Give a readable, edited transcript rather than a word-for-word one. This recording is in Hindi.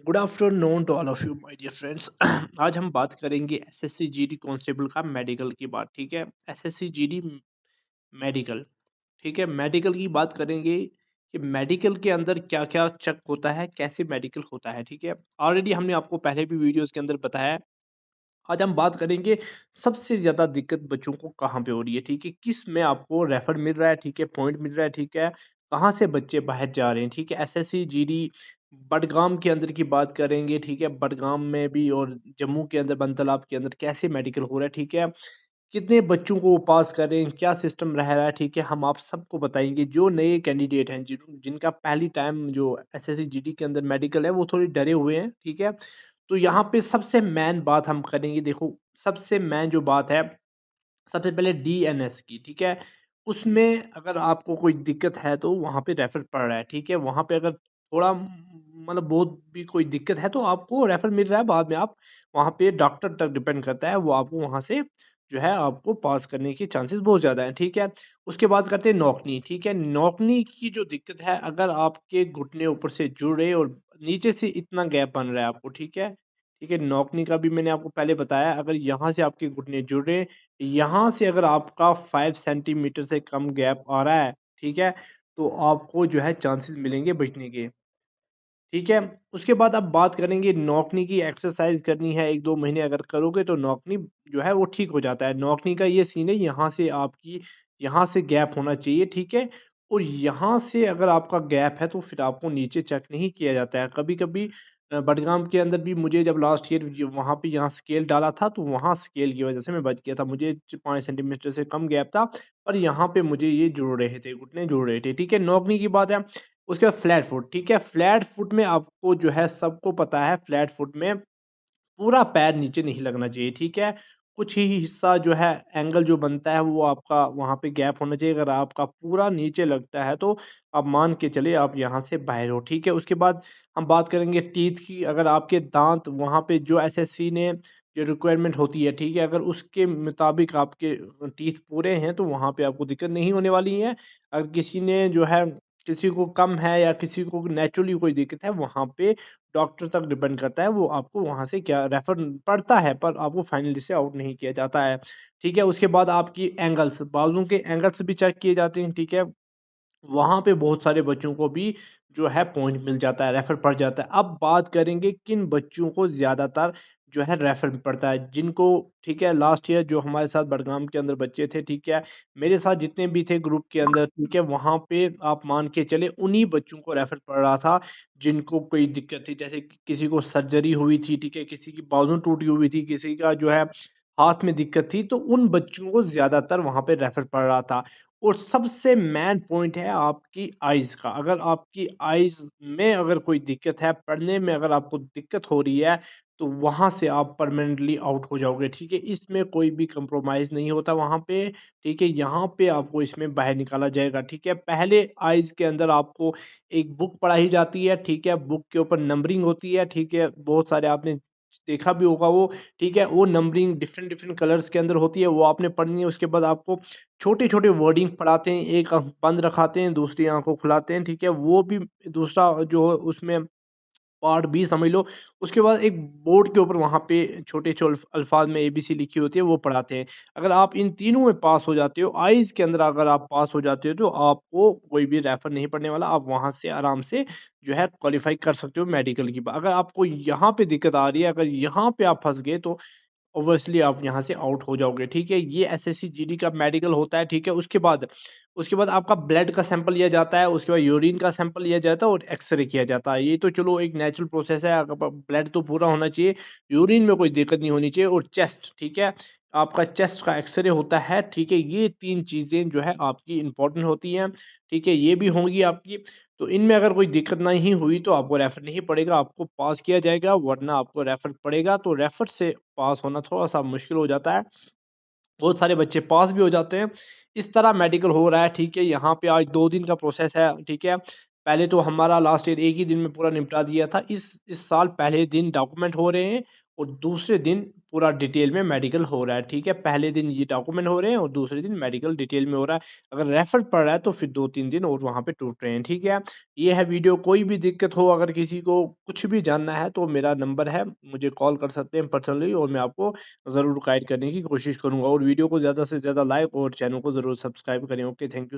Good afternoon to all of you my dear friends. आज हम बात करेंगे एसएससी जीडी कांस्टेबल का मेडिकल की बात। ठीक है, एसएससी जीडी मेडिकल। ठीक है, मेडिकल की बात करेंगे कि मेडिकल के अंदर क्या क्या चेक होता है, कैसे मेडिकल होता है। ठीक है, ऑलरेडी हमने आपको पहले भी वीडियोस के अंदर बताया है। आज हम बात करेंगे सबसे ज़्यादा दिक्कत बच्चों को कहाँ पे हो रही है। ठीक है, किस में आपको रेफर मिल रहा है, ठीक है, पॉइंट मिल रहा है, ठीक है, कहाँ से बच्चे बाहर जा रहे हैं। ठीक है, एसएससी जीडी बडगाम के अंदर की बात करेंगे। ठीक है, बडगाम में भी और जम्मू के अंदर बनतलाब के अंदर कैसे मेडिकल हो रहा है। ठीक है, कितने बच्चों को वो पास कर रहे हैं, क्या सिस्टम रह रहा है। ठीक है, हम आप सबको बताएंगे। जो नए कैंडिडेट हैं जिनका पहली टाइम जो एसएससी जीडी के अंदर मेडिकल है, वो थोड़े डरे हुए हैं। ठीक है, तो यहाँ पे सबसे मेन बात हम करेंगे। देखो, सबसे मेन जो बात है, सबसे पहले डीएनएस की। ठीक है, उसमें अगर आपको कोई दिक्कत है तो वहाँ पे रेफर पड़ रहा है। ठीक है, वहाँ पे अगर थोड़ा मतलब बहुत भी कोई दिक्कत है तो आपको रेफर मिल रहा है। बाद में आप वहाँ पे डॉक्टर तक डिपेंड करता है, वो आपको वहाँ से जो है आपको पास करने के चांसेस बहुत ज़्यादा हैं। ठीक है, उसके बाद करते हैं नौकनी। ठीक है, नौकनी की जो दिक्कत है, अगर आपके घुटने ऊपर से जुड़ रहे और नीचे से इतना गैप बन रहा है आपको। ठीक है, ठीक है, नौकनी का भी मैंने आपको पहले बताया। अगर यहाँ से आपके घुटने जुड़ रहे, यहाँ से अगर आपका 5 सेंटीमीटर से कम गैप आ रहा है, ठीक है, तो आपको जो है चांसेस मिलेंगे बचने के। ठीक है, उसके बाद अब बात करेंगे नौकनी की। एक्सरसाइज करनी है 1-2 महीने अगर करोगे तो नौकनी जो है वो ठीक हो जाता है। नौकनी का ये सीन है, यहाँ से आपकी यहाँ से गैप होना चाहिए। ठीक है, और यहाँ से अगर आपका गैप है तो फिर आपको नीचे चेक नहीं किया जाता है। कभी-कभी बडगाम के अंदर भी मुझे जब लास्ट ईयर वहाँ पे यहाँ स्केल डाला था तो वहाँ स्केल की वजह से मैं बच गया था। मुझे 5 सेंटीमीटर से कम गैप था, पर यहाँ पे मुझे ये जुड़ रहे थे, घुटने जुड़ रहे थे। ठीक है, नौकनी की बात है। उसके बाद फ्लैट फुट। ठीक है, फ्लैट फुट में आपको जो है सबको पता है, फ्लैट फुट में पूरा पैर नीचे नहीं लगना चाहिए। ठीक है, कुछ ही हिस्सा जो है एंगल जो बनता है वो आपका वहाँ पे गैप होना चाहिए। अगर आपका पूरा नीचे लगता है तो आप मान के चलिए आप यहाँ से बाहर हो। ठीक है, उसके बाद हम बात करेंगे टीथ की। अगर आपके दांत वहाँ पे जो एसएससी ने जो रिक्वायरमेंट होती है, ठीक है, अगर उसके मुताबिक आपके टीथ पूरे हैं तो वहाँ पे आपको दिक्कत नहीं होने वाली है। अगर किसी ने जो है किसी को कम है या किसी को नेचुरली कोई दिक्कत है, वहाँ पे डॉक्टर तक डिपेंड करता है, वो आपको वहाँ से क्या रेफर पड़ता है, पर आपको फाइनली से आउट नहीं किया जाता है। ठीक है, उसके बाद आपकी एंगल्स, बाजू के एंगल्स भी चेक किए जाते हैं। ठीक है, वहाँ पे बहुत सारे बच्चों को भी जो है पॉइंट मिल जाता है, रेफर पड़ जाता है। अब बात करेंगे किन बच्चों को ज़्यादातर जो है रेफर पड़ता है, जिनको ठीक है लास्ट ईयर जो हमारे साथ बडगाम के अंदर बच्चे थे, ठीक है, मेरे साथ जितने भी थे ग्रुप के अंदर, ठीक है, वहाँ पे आप मान के चले उन्हीं बच्चों को रेफर पड़ रहा था जिनको कोई दिक्कत थी। जैसे कि किसी को सर्जरी हुई थी, ठीक है, किसी की बाजू टूटी हुई थी, किसी का जो है हाथ में दिक्कत थी, तो उन बच्चों को ज़्यादातर वहाँ पे रेफर पड़ रहा था। और सबसे मेन पॉइंट है आपकी आइज़ का। अगर आपकी आइज़ में अगर कोई दिक्कत है, पढ़ने में अगर आपको दिक्कत हो रही है, तो वहाँ से आप परमानेंटली आउट हो जाओगे। ठीक है, इसमें कोई भी कंप्रोमाइज़ नहीं होता वहाँ पे। ठीक है, यहाँ पे आपको इसमें बाहर निकाला जाएगा। ठीक है, पहले आइज़ के अंदर आपको एक बुक पढ़ाई जाती है। ठीक है, बुक के ऊपर नंबरिंग होती है। ठीक है, बहुत सारे आपने देखा भी होगा वो। ठीक है, वो नंबरिंग डिफरेंट डिफरेंट कलर्स के अंदर होती है, वो आपने पढ़नी है। उसके बाद आपको छोटे-छोटे वर्डिंग पढ़ाते हैं, एक आँख बंद रखाते हैं, दूसरी आँख को खुलाते हैं। ठीक है, वो भी दूसरा जो उसमें पार्ट बी समझ लो। उसके बाद एक बोर्ड के ऊपर वहाँ पे छोटे छो अल्फ़ाज़ में एबीसी लिखी होती है, वो पढ़ाते हैं। अगर आप इन तीनों में पास हो जाते हो, आइज़ के अंदर अगर आप पास हो जाते हो, तो आपको कोई भी रेफर नहीं पड़ने वाला। आप वहाँ से आराम से जो है क्वालीफ़ाई कर सकते हो मेडिकल की। अगर आपको यहाँ पे दिक्कत आ रही है, अगर यहाँ पे आप फँस गए तो ऑब्वियसली आप यहाँ से आउट हो जाओगे। ठीक है, ये एसएससी जीडी का मेडिकल होता है। ठीक है, उसके बाद आपका ब्लड का सैंपल लिया जाता है, उसके बाद यूरिन का सैंपल लिया जाता है और एक्स-रे किया जाता है। ये तो चलो एक नेचुरल प्रोसेस है, अगर ब्लड तो पूरा होना चाहिए, यूरिन में कोई दिक्कत नहीं होनी चाहिए। और चेस्ट, ठीक है, आपका चेस्ट का एक्स-रे होता है। ठीक है, ये 3 चीज़ें जो है आपकी इम्पोर्टेंट होती हैं। ठीक है, ये भी होंगी आपकी। तो इनमें अगर कोई दिक्कत नहीं हुई तो आपको रेफर नहीं पड़ेगा, आपको पास किया जाएगा, वरना आपको रेफर पड़ेगा। तो रेफर से पास होना थोड़ा-सा मुश्किल हो जाता है। बहुत सारे बच्चे पास भी हो जाते हैं। इस तरह मेडिकल हो रहा है। ठीक है, यहाँ पे आज 2 दिन का प्रोसेस है। ठीक है, पहले तो हमारा लास्ट ईयर एक ही दिन में पूरा निपटा दिया था। इस साल पहले दिन डॉक्यूमेंट हो रहे हैं और दूसरे दिन पूरा डिटेल में मेडिकल हो रहा है, ठीक है? पहले दिन ये डॉक्यूमेंट हो रहे हैं और दूसरे दिन मेडिकल डिटेल में हो रहा है। अगर रेफर पड़ रहा है तो फिर 2-3 दिन और वहाँ पे टूट रहे हैं, ठीक है? ये है वीडियो, कोई भी दिक्कत हो, अगर किसी को कुछ भी जानना है तो मेरा नंबर है, मुझे कॉल कर सकते हैं पर्सनली और मैं आपको ज़रूर गाइड करने की कोशिश करूँगा, और वीडियो को ज़्यादा से ज़्यादा लाइक और चैनल को ज़रूर सब्सक्राइब करें। Okay, thank you.